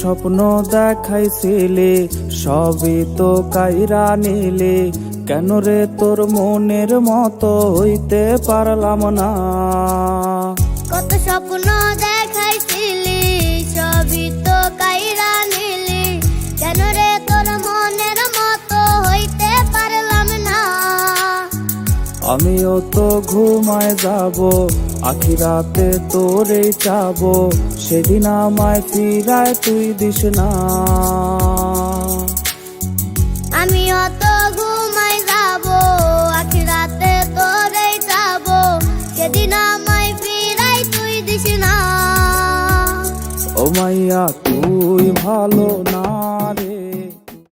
স্বপ্ন দেখাইছিলে সবই তো কাইরা নিলে, কেন রে তোর মনের মতো হইতে পারলাম না। কত স্বপ্ন দেখাইছিলি সবই তো কাইরা নিলি, কেন রে তোর মনের মতো হইতে পারলাম না। আমিও তো ঘুমায় যাব, আখিরাতে তোরে চাবো, সেদিন আমায় ফিরায় তুই দিস না। আমিও তো ঘুমায় যাব, আখিরাতে তোরে যাবো, সেদিন আমায় ফিরাই তুই দিস না। ও মাইয়া তুই ভালো না রে।